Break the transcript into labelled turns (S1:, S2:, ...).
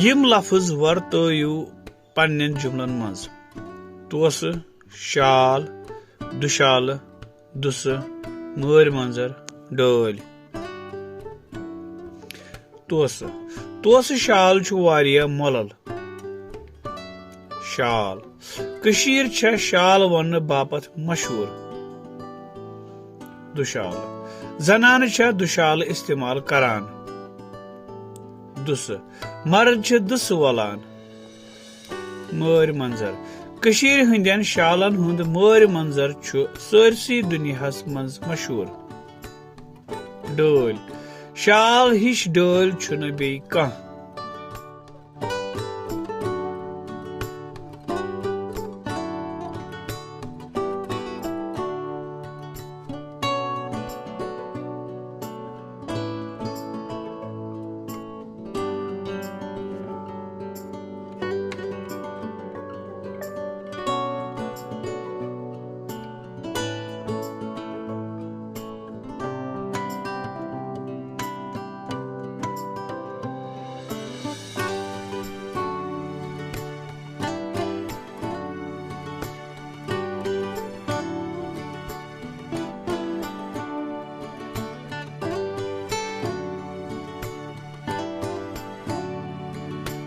S1: यम लफ्ज वर्तयू पन्नन जुमलन मज तोस शाल दुशाल दुस मर मंजर डोल तोस शाल छु वारिया मोलल शाल कशीर छ शाल वन बापत मशहूर दुशाल जनान छ दुशाल इस्तेमाल करान दुस मर्द छ दुस वलान मर मंजर कशीर हंदन शालन हुंद मर मंजर छु सरसी दुनियास मंज मशहूर डोल शाल हिश डोल छुन बे कह